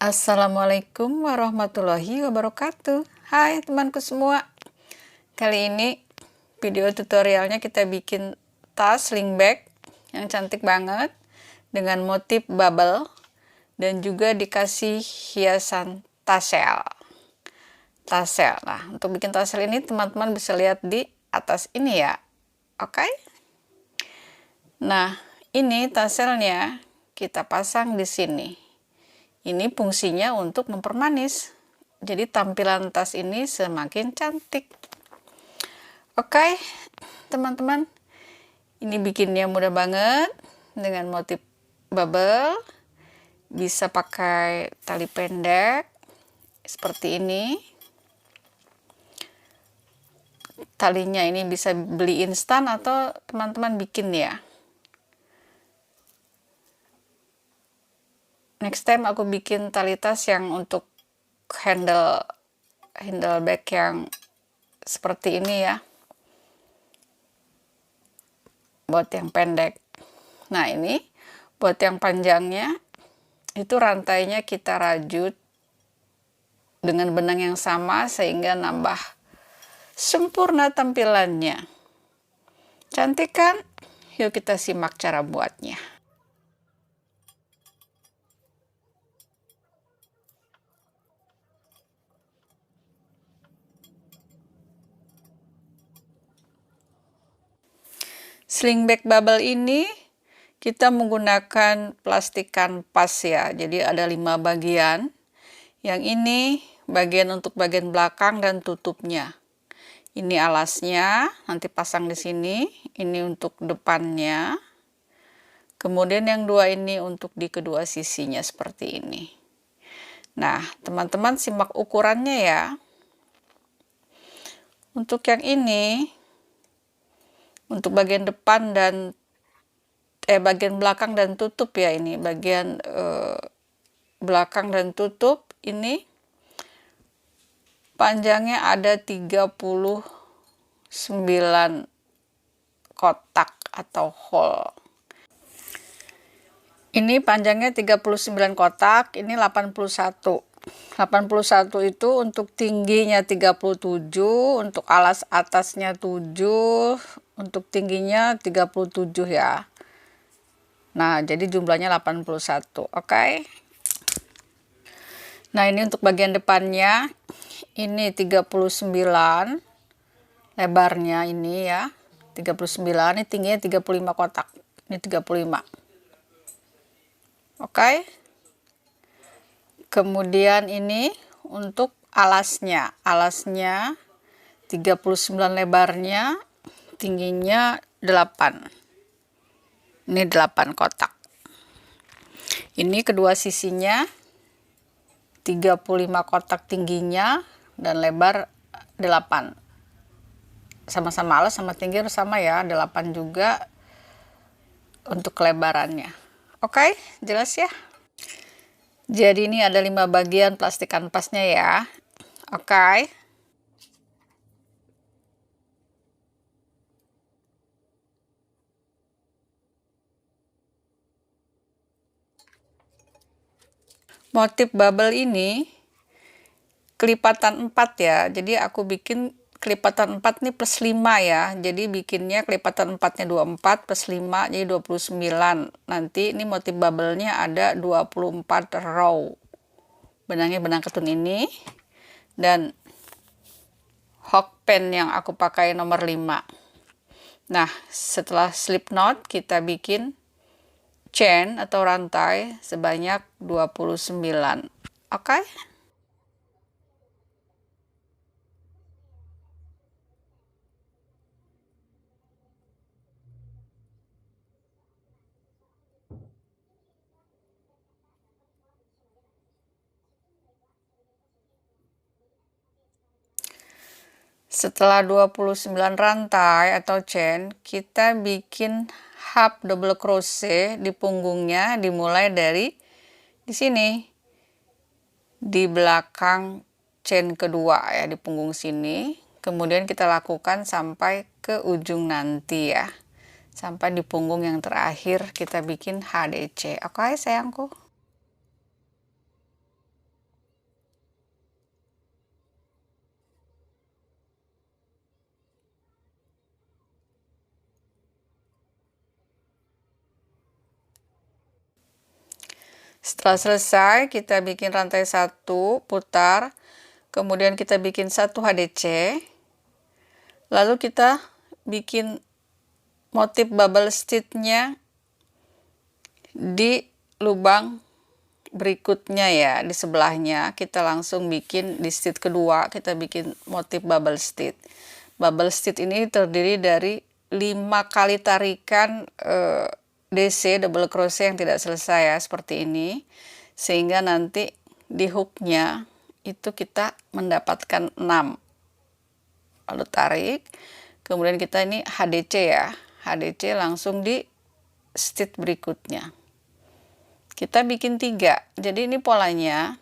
Assalamualaikum warahmatullahi wabarakatuh. Hai temanku semua. Kali ini video tutorialnya kita bikin tas sling bag yang cantik banget dengan motif bubble dan juga dikasih hiasan tassel. Nah, untuk bikin tassel ini teman-teman bisa lihat di atas ini ya. Oke? Nah, ini tasselnya kita pasang di sini. Ini fungsinya untuk mempermanis. Jadi tampilan tas ini semakin cantik. Oke, teman-teman. Ini bikinnya mudah banget dengan motif bubble. Bisa pakai tali pendek seperti ini. Talinya ini bisa beli instan atau teman-teman bikin ya. Next time aku bikin tali tas yang untuk handle bag yang seperti ini ya, buat yang pendek. Nah, ini buat yang panjangnya itu rantainya kita rajut dengan benang yang sama sehingga nambah sempurna tampilannya. Cantik kan? Yuk kita simak cara buatnya. Sling bag bubble ini kita menggunakan plastik kanvas ya, jadi ada 5 bagian. Yang ini bagian untuk bagian belakang dan tutupnya. Ini alasnya, nanti pasang di sini. Ini untuk depannya. Kemudian yang dua ini untuk di kedua sisinya seperti ini. Nah, teman-teman simak ukurannya ya. Untuk yang ini, untuk bagian depan dan bagian belakang dan tutup ya, ini bagian belakang dan tutup ini panjangnya ada 39 kotak atau hole. Ini panjangnya 39 kotak, ini 81. 81 itu untuk tingginya 37, untuk alas atasnya 7, untuk tingginya 37 ya. Nah, jadi jumlahnya 81, oke? Nah, ini untuk bagian depannya, ini 39, lebarnya ini ya, 39, ini tingginya 35 kotak, ini 35. Oke? Kemudian ini untuk alasnya 39 lebarnya, tingginya 8. Ini 8 kotak. Ini kedua sisinya 35 kotak tingginya dan lebar 8. Sama-sama alas sama tinggi sama ya, 8 juga untuk kelebarannya. Oke, jelas ya? Jadi ini ada 5 bagian plastik kanvasnya ya. Oke. Motif bubble ini kelipatan 4 ya. Jadi aku bikin kelipatan 4 nih plus 5 ya. Jadi bikinnya kelipatan 4-nya 24 plus 5 jadi 29. Nanti ini motif bubble-nya ada 24 row. Benangnya benang ketun ini. Dan hook pen yang aku pakai nomor 5. Nah, setelah slip knot kita bikin chain atau rantai sebanyak 29. Oke? Setelah 29 rantai atau chain, kita bikin half double crochet di punggungnya, dimulai dari di sini. Di belakang chain kedua ya, di punggung sini. Kemudian kita lakukan sampai ke ujung nanti ya. Sampai di punggung yang terakhir kita bikin HDC. Oke, sayangku. Setelah selesai, kita bikin rantai 1, putar, kemudian kita bikin 1 HDC, lalu kita bikin motif bubble stitch-nya di lubang berikutnya ya, di sebelahnya kita langsung bikin di stitch kedua, kita bikin motif bubble stitch. Bubble stitch ini terdiri dari 5 kali tarikan DC double crochet yang tidak selesai ya, seperti ini, sehingga nanti di hooknya itu kita mendapatkan 6. Lalu tarik, kemudian kita ini HDC ya, HDC langsung di stitch berikutnya. Kita bikin 3, jadi ini polanya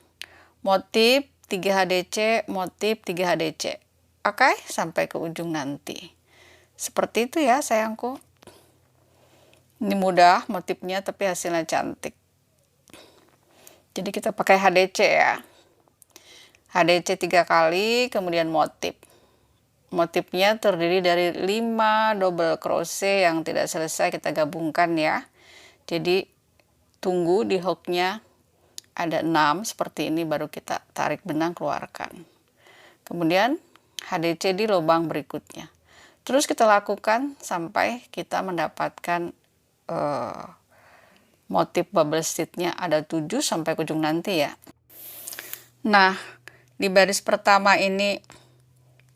motif 3 HDC, motif 3 HDC. Oke, sampai ke ujung nanti. Seperti itu ya sayangku. Ini mudah motifnya tapi hasilnya cantik. Jadi kita pakai HDC ya. HDC 3 kali, kemudian motif. Motifnya terdiri dari 5 double crochet yang tidak selesai kita gabungkan ya. Jadi tunggu di hooknya ada 6 seperti ini, baru kita tarik benang keluarkan. Kemudian HDC di lubang berikutnya. Terus kita lakukan sampai kita mendapatkan motif bubble stitch-nya ada 7 sampai ke ujung nanti ya. Nah, di baris pertama ini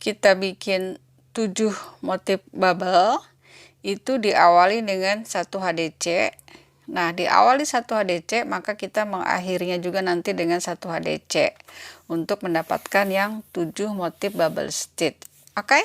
kita bikin 7 motif bubble, itu diawali dengan 1 HDC. Nah, diawali 1 HDC, maka kita mengakhirinya juga nanti dengan 1 HDC untuk mendapatkan yang 7 motif bubble stitch. Oke?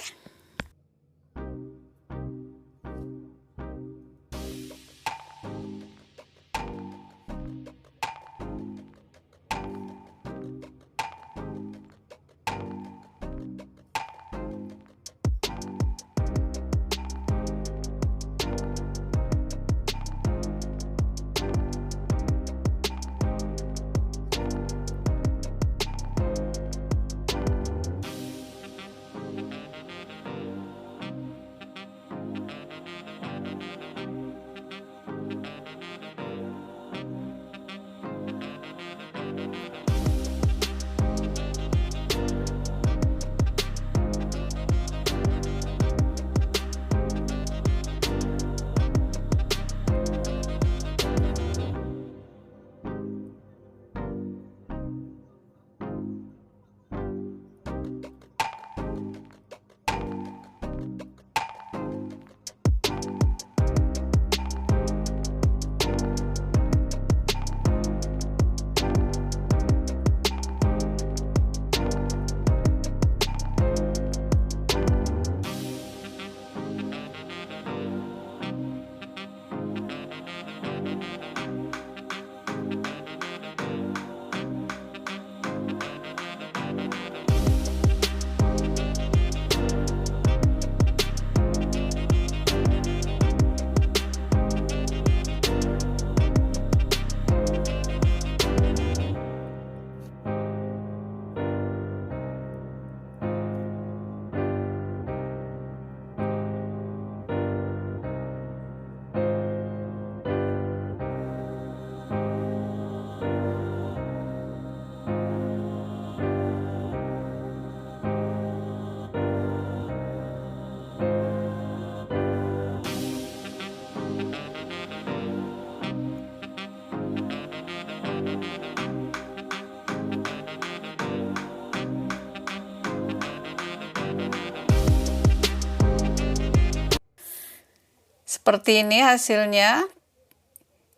Seperti ini hasilnya.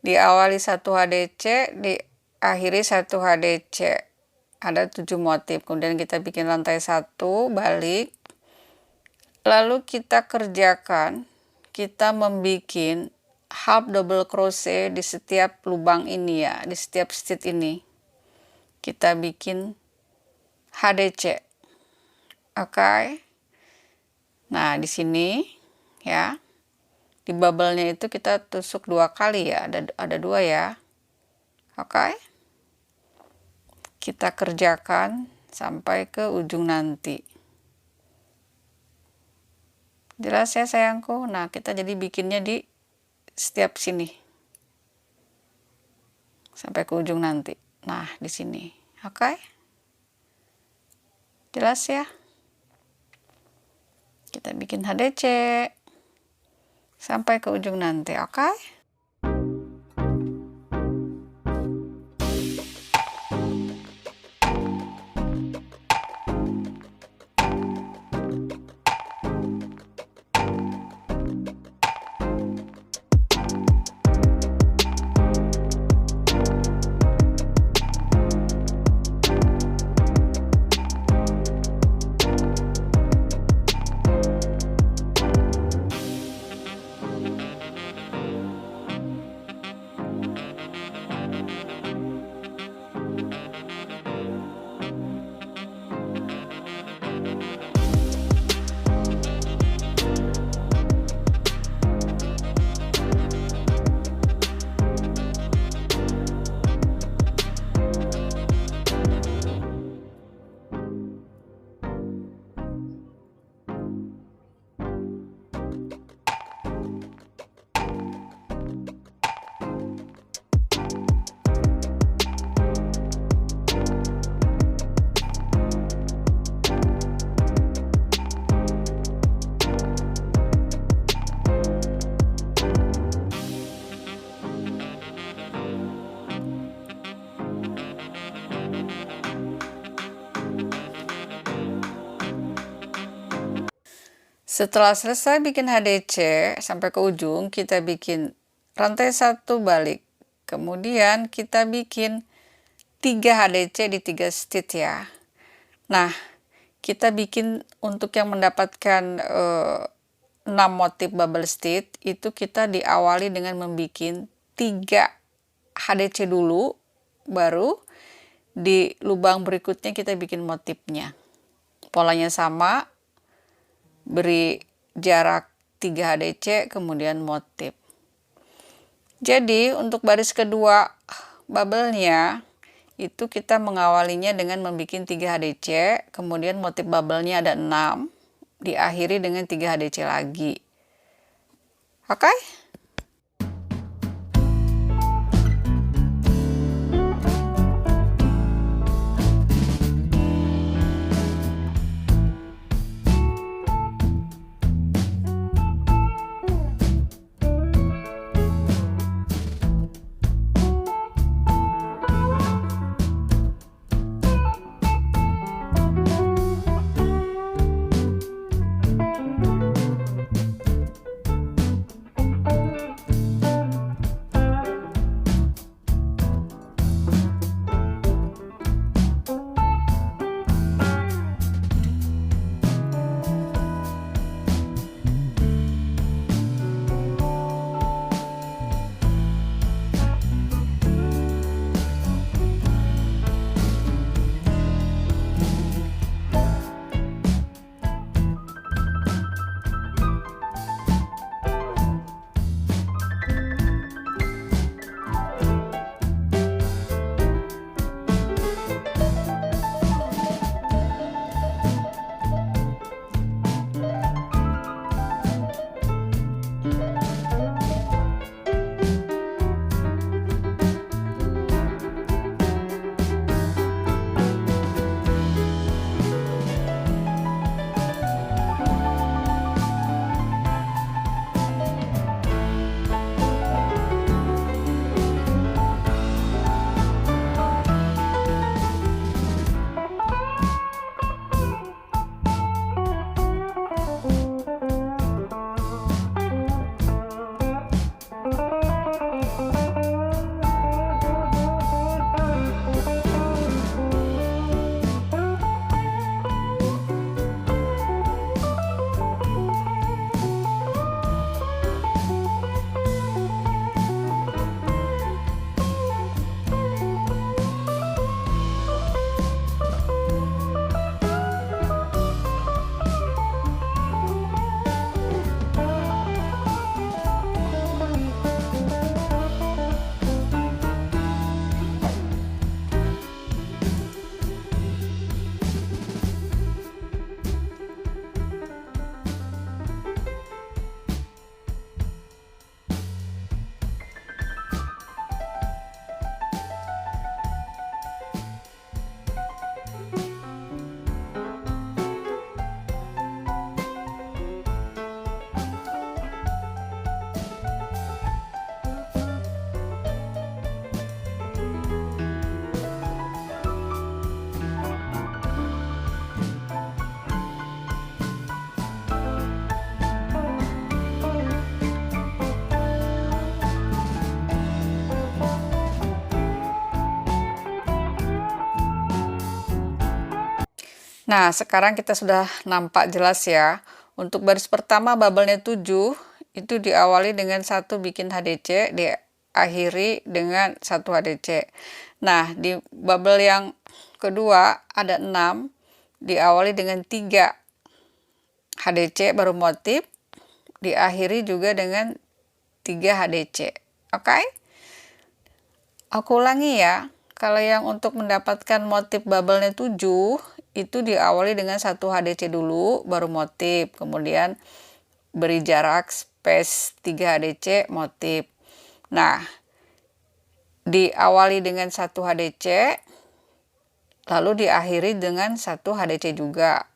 Diawali 1 HDC, diakhiri 1 HDC. Ada 7 motif. Kemudian kita bikin rantai 1, balik. Lalu kita kerjakan, kita membuat half double crochet di setiap lubang ini ya, di setiap stitch ini. Kita bikin HDC. Oke. Nah, di sini ya. Di bubble-nya itu kita tusuk 2 kali ya, ada 2 ya. Oke. Kita kerjakan sampai ke ujung nanti. Jelas ya sayangku? Nah, kita jadi bikinnya di setiap sini. sampai ke ujung nanti. Nah, di sini. Oke? Jelas ya? Kita bikin HDC sampai ke ujung nanti, oke? Setelah selesai bikin HDC sampai ke ujung, kita bikin rantai 1 balik. Kemudian kita bikin 3 HDC di 3 stitch ya. Nah, kita bikin untuk yang mendapatkan 6 motif bubble stitch, itu kita diawali dengan membuat 3 HDC dulu, baru di lubang berikutnya kita bikin motifnya. Polanya sama, beri jarak 3 HDC, kemudian motif. Jadi untuk baris kedua bubble-nya itu kita mengawalinya dengan membuat 3 HDC, kemudian motif bubble-nya ada 6, diakhiri dengan 3 HDC lagi. Oke? Nah, sekarang kita sudah nampak jelas ya. Untuk baris pertama bubble-nya 7, itu diawali dengan 1 bikin HDC, diakhiri dengan 1 HDC. Nah, di bubble yang kedua ada 6, diawali dengan 3 HDC baru motif, diakhiri juga dengan 3 HDC. Oke? Aku ulangi ya. Kalau yang untuk mendapatkan motif bubble-nya 7, itu diawali dengan 1 HDC dulu, baru motif. Kemudian beri jarak space 3 HDC, motif. Nah, diawali dengan 1 HDC, lalu diakhiri dengan 1 HDC juga.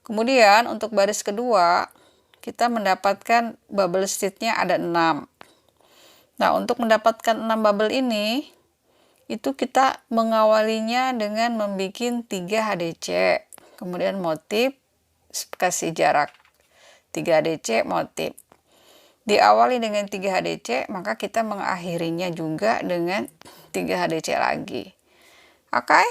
Kemudian untuk baris kedua, kita mendapatkan bubble stitch-nya ada 6. Nah, untuk mendapatkan 6 bubble ini, itu kita mengawalinya dengan membuat 3 HDC, kemudian motif, kasih jarak 3 HDC, motif. Diawali dengan 3 HDC, maka kita mengakhirinya juga dengan 3 HDC lagi. Oke?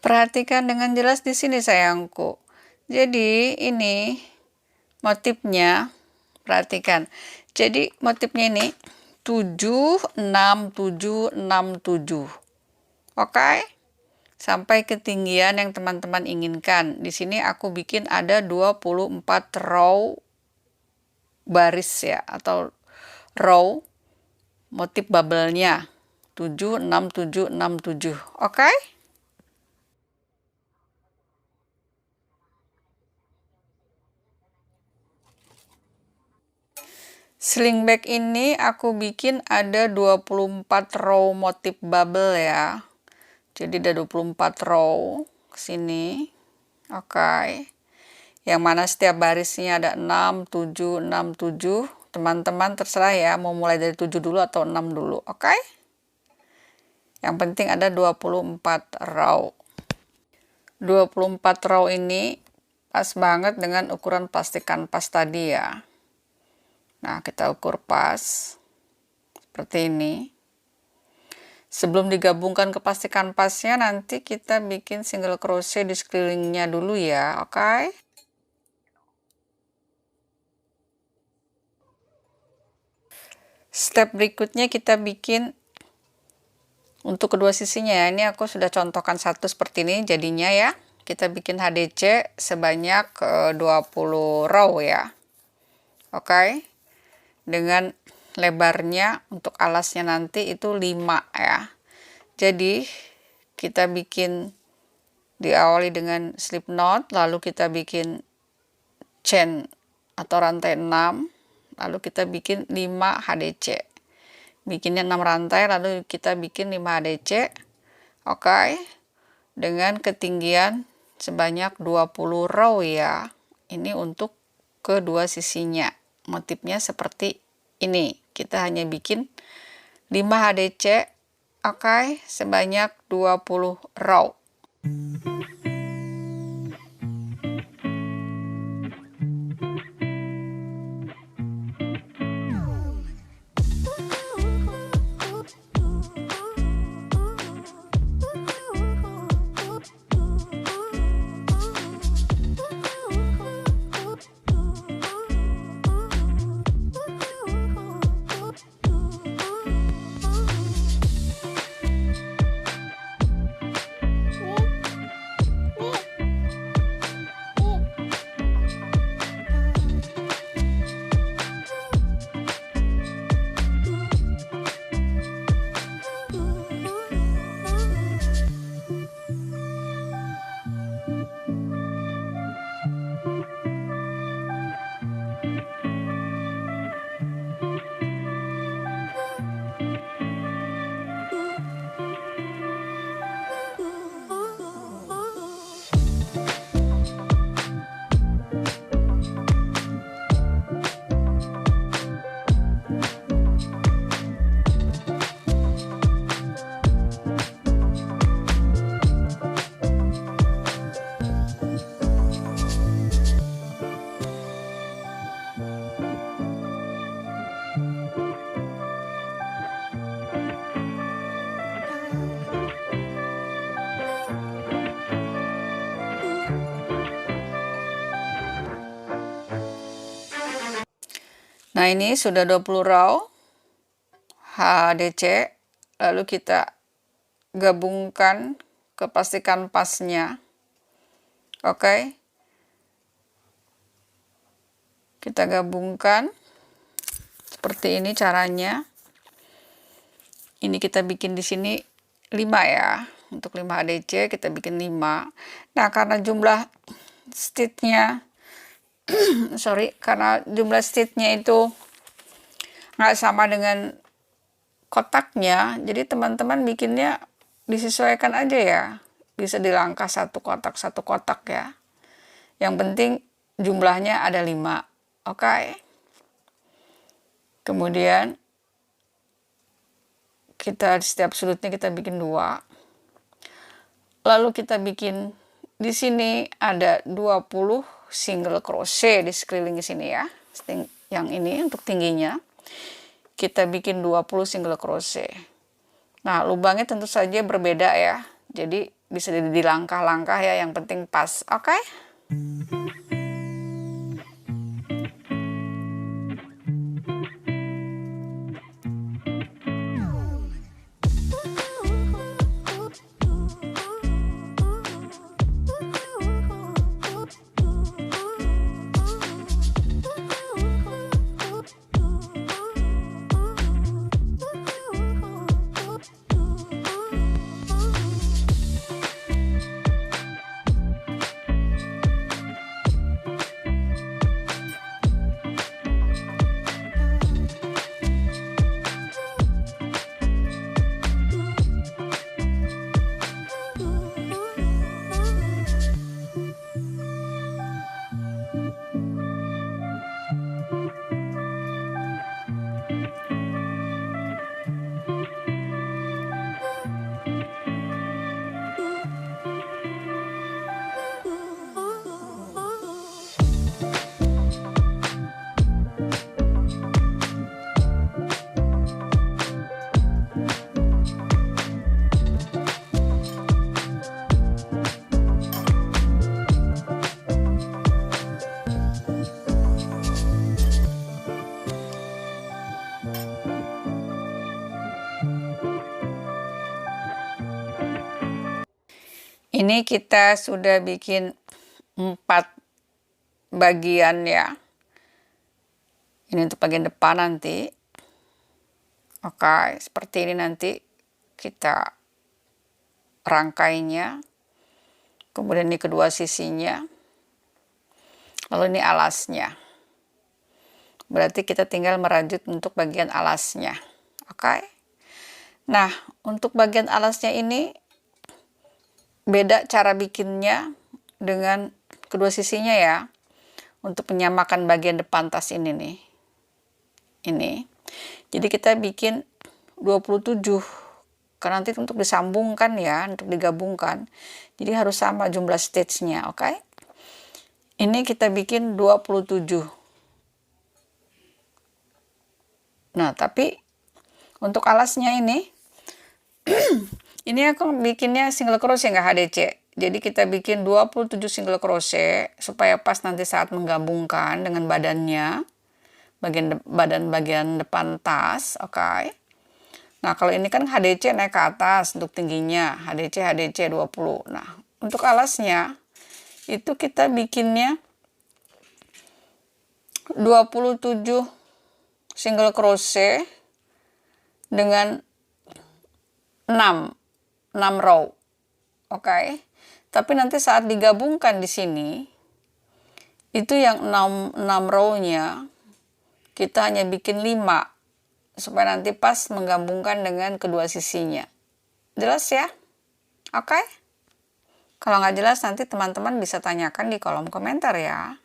Perhatikan dengan jelas di sini sayangku. Jadi ini motifnya, perhatikan. Jadi motifnya ini 7 6 7 6 7. Oke? Sampai ketinggian yang teman-teman inginkan. Di sini aku bikin ada 24 row baris ya, atau row motif bubble-nya. 7 6 7 6 7. Oke? Sling bag ini aku bikin ada 24 row motif bubble ya. Jadi ada 24 row sini. Oke. Yang mana setiap barisnya ada 6 7 6 7. Teman-teman terserah ya mau mulai dari 7 dulu atau 6 dulu. Oke? Yang penting ada 24 row. 24 row ini pas banget dengan ukuran plastik kanvas tadi ya. Nah, kita ukur pas seperti ini. Sebelum digabungkan ke plastik kanvasnya, nanti kita bikin single crochet di sekelilingnya dulu ya, oke? Step berikutnya kita bikin untuk kedua sisinya ya. Ini aku sudah contohkan satu seperti ini jadinya ya. Kita bikin HDC sebanyak 20 row ya. Oke. Dengan lebarnya untuk alasnya nanti itu 5 ya. Jadi kita bikin diawali dengan slip knot, lalu kita bikin chain atau rantai 6, lalu kita bikin 5 HDC. Bikinnya 6 rantai, lalu kita bikin 5 HDC. Oke. Dengan ketinggian sebanyak 20 row ya. Ini untuk kedua sisinya. Motifnya seperti ini. Kita hanya bikin 5 HDC, oke, sebanyak 20 row. Nah, ini sudah 20 row HDC, lalu kita gabungkan ke plastik kanvasnya. Oke. Kita gabungkan seperti ini caranya. Ini kita bikin di sini 5 ya. Untuk 5 HDC kita bikin 5. Nah, karena jumlah stitchnya karena jumlah stitchnya itu nggak sama dengan kotaknya, jadi teman-teman bikinnya disesuaikan aja ya, bisa dilangkah satu kotak ya, yang penting jumlahnya ada 5. Oke. Kemudian kita setiap sudutnya kita bikin 2, lalu kita bikin di sini ada 20 single crochet di sekeliling sini ya. Yang ini untuk tingginya kita bikin 20 single crochet. Nah, lubangnya tentu saja berbeda ya. Jadi bisa dilangkah-langkah ya, yang penting pas. Oke? Ini kita sudah bikin 4 bagian ya. Ini untuk bagian depan nanti. Oke, seperti ini nanti kita rangkainya. Kemudian ini kedua sisinya. Lalu ini alasnya. Berarti kita tinggal merajut untuk bagian alasnya. Oke. Nah, untuk bagian alasnya ini beda cara bikinnya dengan kedua sisinya ya. Untuk menyamakan bagian depan tas ini nih. Ini. Jadi kita bikin 27. Karena nanti untuk disambungkan ya, untuk digabungkan. Jadi harus sama jumlah stitch-nya, oke? Ini kita bikin 27. Nah, tapi untuk alasnya ini ini aku bikinnya single crochet nggak HDC. Jadi kita bikin 27 single crochet supaya pas nanti saat menggabungkan dengan badannya, bagian depan tas, oke. Nah, kalau ini kan HDC naik ke atas untuk tingginya, HDC 20. Nah, untuk alasnya itu kita bikinnya 27 single crochet dengan 6 row. Oke. Tapi nanti saat digabungkan di sini itu yang 6 row-nya kita hanya bikin 5 supaya nanti pas menggabungkan dengan kedua sisinya. Jelas ya? Oke? Kalau nggak jelas nanti teman-teman bisa tanyakan di kolom komentar ya.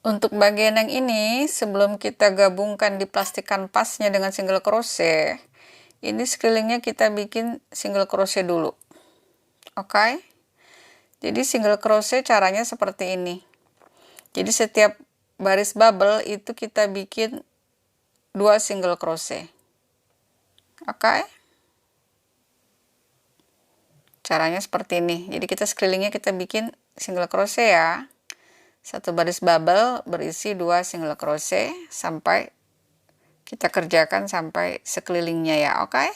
Untuk bagian yang ini, sebelum kita gabungkan di plastik kanvasnya dengan single crochet, ini sekelilingnya kita bikin single crochet dulu. Oke? Jadi single crochet caranya seperti ini. Jadi setiap baris bubble itu kita bikin 2 single crochet. Oke? Caranya seperti ini. Jadi kita sekelilingnya kita bikin single crochet ya. Satu baris bubble berisi 2 single crochet sampai kita kerjakan sampai sekelilingnya ya, oke?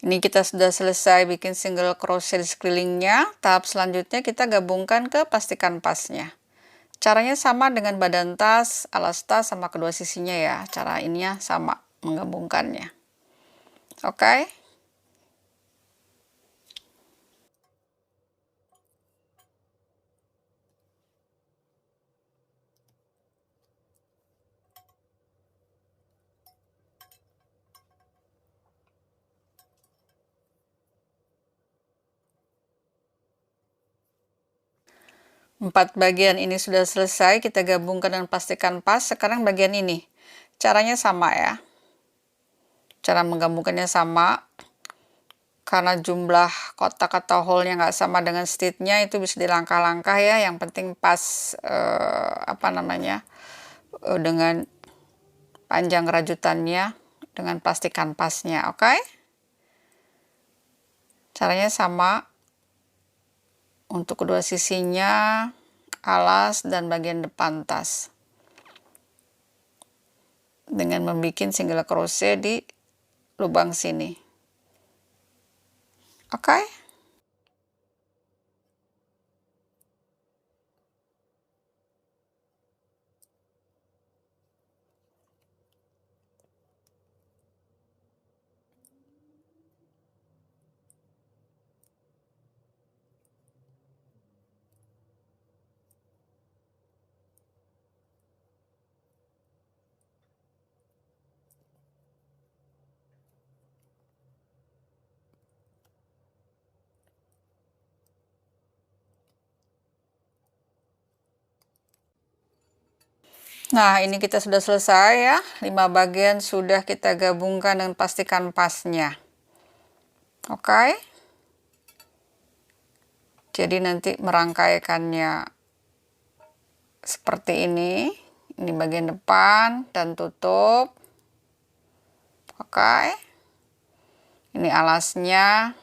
Ini kita sudah selesai bikin single crochet di sekelilingnya. Tahap selanjutnya kita gabungkan ke plastik kanvasnya. Caranya sama dengan badan tas, alas tas, sama kedua sisinya ya. Cara ininya sama menggabungkannya. Oke? 4 bagian ini sudah selesai, kita gabungkan dengan plastik kanvas. Sekarang bagian ini, caranya sama ya. Cara menggabungkannya sama, karena jumlah kotak atau hole-nya nggak sama dengan stitch-nya, itu bisa dilangkah-langkah ya. Yang penting pas dengan panjang rajutannya dengan plastik kanvasnya, oke? Caranya sama. Untuk kedua sisinya, alas, dan bagian depan tas. Dengan membuat single crochet di lubang sini. Oke? Nah, ini kita sudah selesai ya. 5 bagian sudah kita gabungkan dan pastikan pasnya. Oke. Jadi nanti merangkaikannya seperti ini. Ini bagian depan dan tutup. Oke. Ini alasnya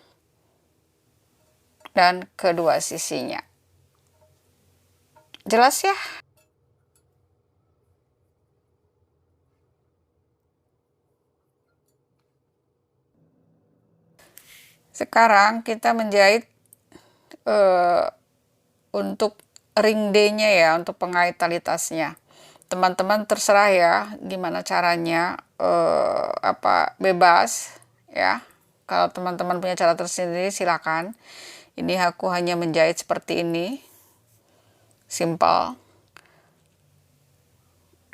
dan kedua sisinya. Jelas ya? Sekarang kita menjahit untuk ring D-nya ya, untuk pengait tali tasnya. Teman-teman terserah ya gimana caranya, bebas ya. Kalau teman-teman punya cara tersendiri silakan. Ini aku hanya menjahit seperti ini, simple.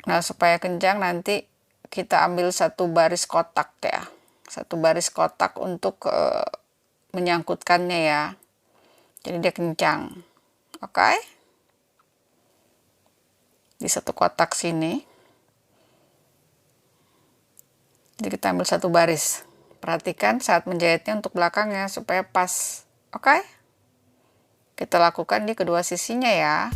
Nah, supaya kencang nanti kita ambil satu baris kotak ya, satu baris kotak untuk menyangkutkannya ya, jadi dia kencang. Oke. Di satu kotak sini, jadi kita ambil satu baris. Perhatikan saat menjahitnya untuk belakangnya supaya pas. Oke. Kita lakukan di kedua sisinya ya.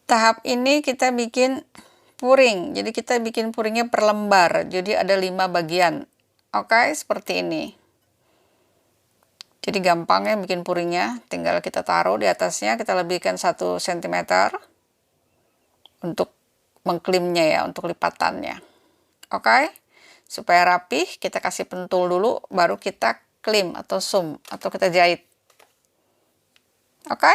Tahap ini kita bikin puring, jadi kita bikin puringnya per lembar, jadi ada 5 bagian. Oke, seperti ini. Jadi gampang ya bikin puringnya, tinggal kita taruh di atasnya, kita lebihkan 1 cm untuk mengklimnya ya, untuk lipatannya. Oke, supaya rapih kita kasih pentul dulu, baru kita klim atau zoom atau kita jahit. Oke.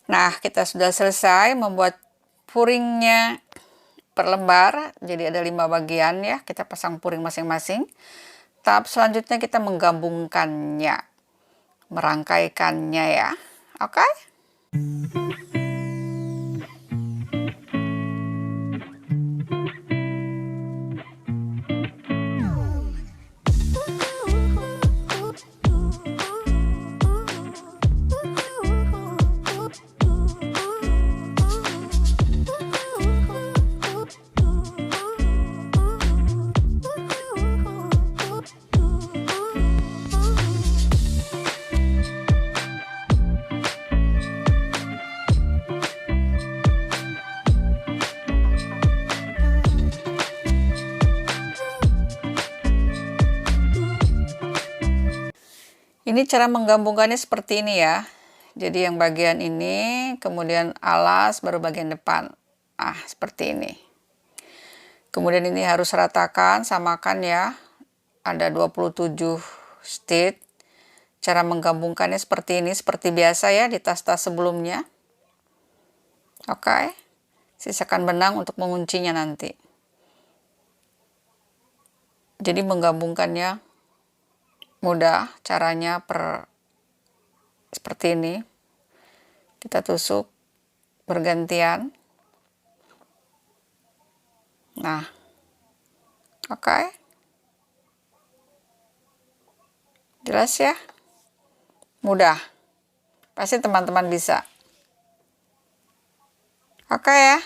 Nah, kita sudah selesai membuat puringnya per lembar, jadi ada 5 bagian ya, kita pasang puring masing-masing. Tahap selanjutnya kita menggabungkannya, merangkaikannya ya. Oke? Ini cara menggabungkannya seperti ini ya. Jadi yang bagian ini, kemudian alas, baru bagian depan. Nah, seperti ini. Kemudian ini harus ratakan, samakan ya. Ada 27 stitch. Cara menggabungkannya seperti ini, seperti biasa ya di tas-tas sebelumnya. Oke. Sisakan benang untuk menguncinya nanti. Jadi menggabungkannya mudah, caranya seperti ini. Kita tusuk bergantian. Nah, oke. Jelas ya? Mudah. Pasti teman-teman bisa. Oke ya.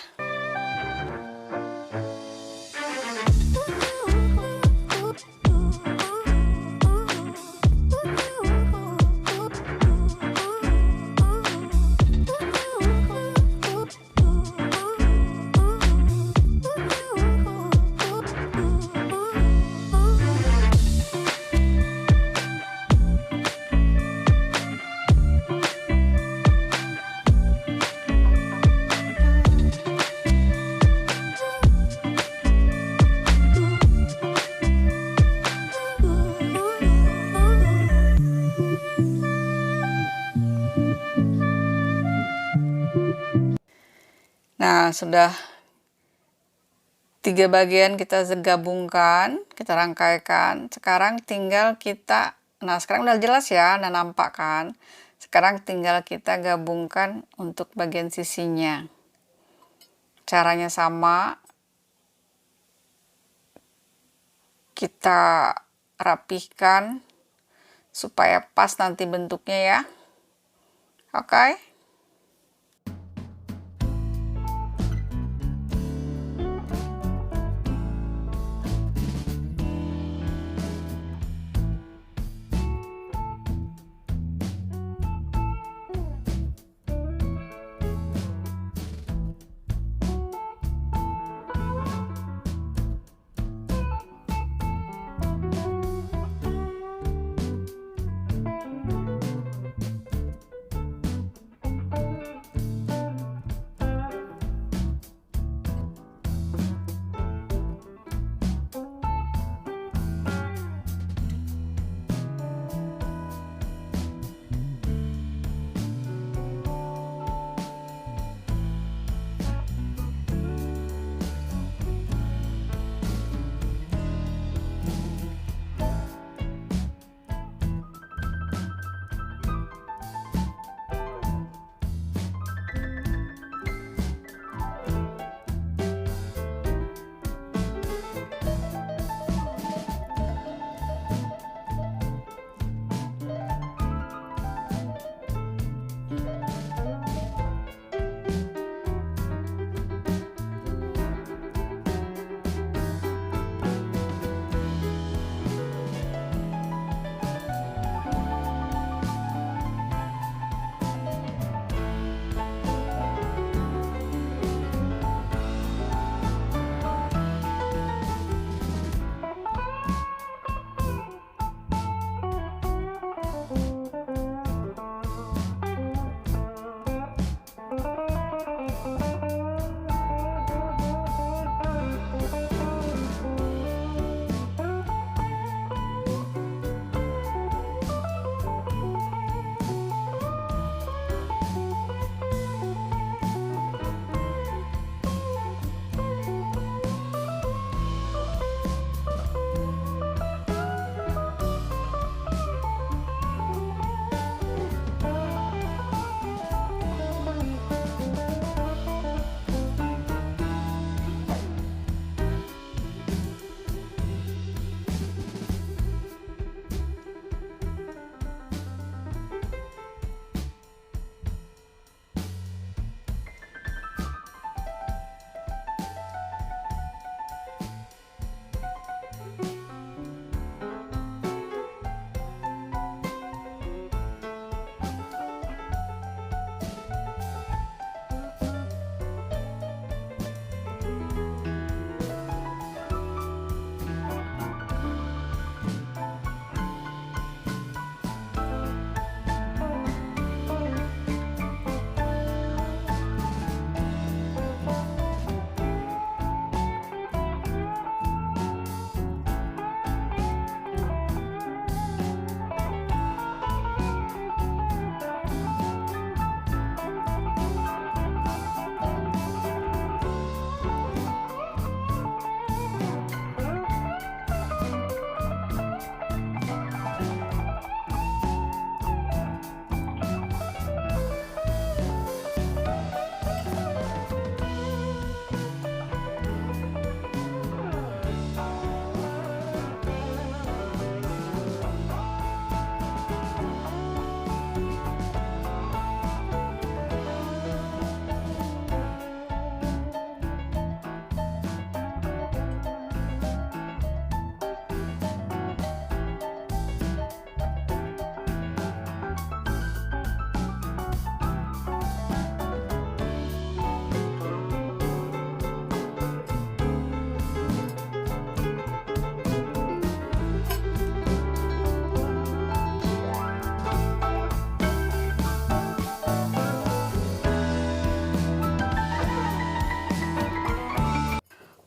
Nah, sudah 3 bagian kita gabungkan, kita rangkaikan. Sekarang tinggal kita, nah sekarang udah jelas ya, udah nampak kan. Sekarang tinggal kita gabungkan untuk bagian sisinya. Caranya sama. Kita rapihkan supaya pas nanti bentuknya ya. Oke.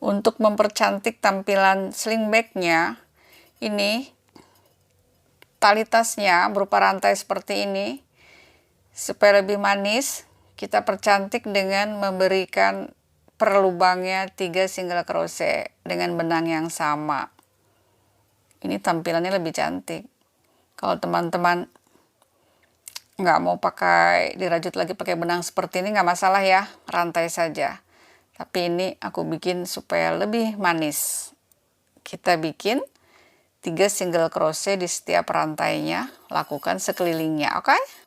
Untuk mempercantik tampilan sling bagnya, ini tali tasnya berupa rantai seperti ini. Supaya lebih manis, kita percantik dengan memberikan per lubangnya 3 single crochet dengan benang yang sama. Ini tampilannya lebih cantik. Kalau teman-teman nggak mau pakai dirajut lagi pakai benang seperti ini, nggak masalah ya, rantai saja. Tapi ini aku bikin supaya lebih manis. Kita bikin 3 single crochet di setiap rantainya, lakukan sekelilingnya, oke?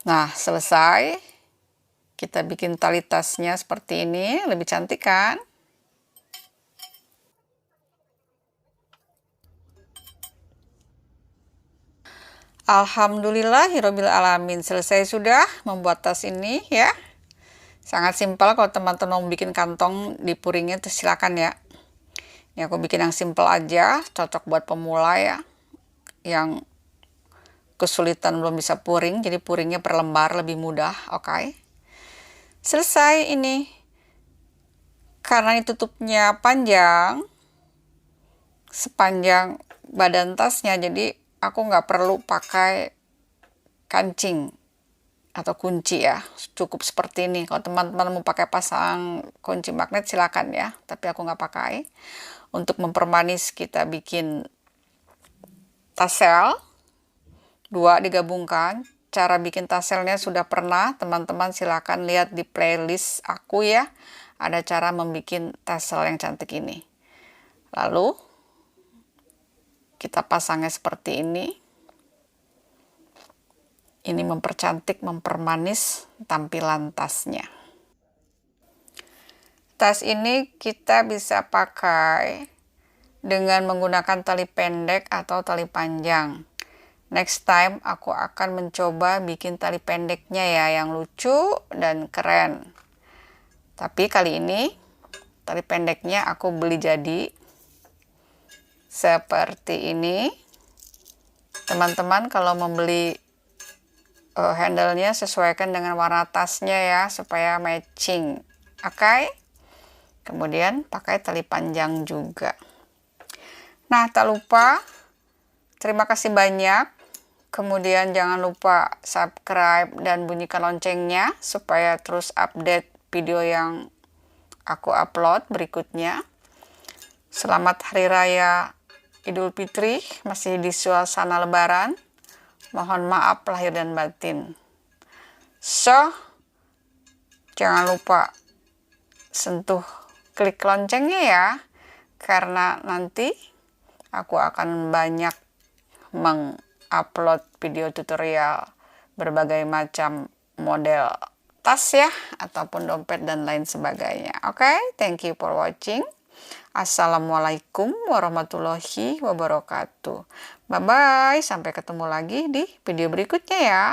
Nah, selesai. Kita bikin tali tasnya seperti ini, lebih cantik kan? Alhamdulillahirabbil alamin, selesai sudah membuat tas ini ya. Sangat simpel. Kalau teman-teman mau bikin kantong di puringnya tuh silakan ya. Ini aku bikin yang simpel aja, cocok buat pemula ya. Yang kesulitan belum bisa puring, jadi puringnya per lembar lebih mudah, oke? Selesai ini. Karena ini tutupnya panjang, sepanjang badan tasnya, jadi aku nggak perlu pakai kancing atau kunci ya, cukup seperti ini. Kalau teman-teman mau pakai pasang kunci magnet silakan ya, tapi aku nggak pakai. Untuk mempermanis kita bikin tassel 2 digabungkan. Cara bikin tasselnya sudah pernah teman-teman silakan lihat di playlist aku ya, ada cara membuat tassel yang cantik ini. Lalu kita pasangnya seperti ini. Ini mempercantik, mempermanis tampilan tasnya. Tas ini kita bisa pakai dengan menggunakan tali pendek atau tali panjang. Next time aku akan mencoba bikin tali pendeknya ya, yang lucu dan keren. Tapi kali ini tali pendeknya aku beli jadi seperti ini. Teman-teman kalau membeli handle-nya sesuaikan dengan warna tasnya ya, supaya matching. Oke? Kemudian pakai tali panjang juga. Nah, tak lupa terima kasih banyak. Kemudian jangan lupa subscribe dan bunyikan loncengnya supaya terus update video yang aku upload berikutnya. Selamat Hari Raya Idul Fitri, masih di suasana Lebaran. Mohon maaf lahir dan batin. So, jangan lupa sentuh klik loncengnya ya, karena nanti aku akan banyak mengupload video tutorial berbagai macam model tas ya, ataupun dompet dan lain sebagainya. Oke, thank you for watching. Assalamualaikum warahmatullahi wabarakatuh. Bye bye, sampai ketemu lagi di video berikutnya ya.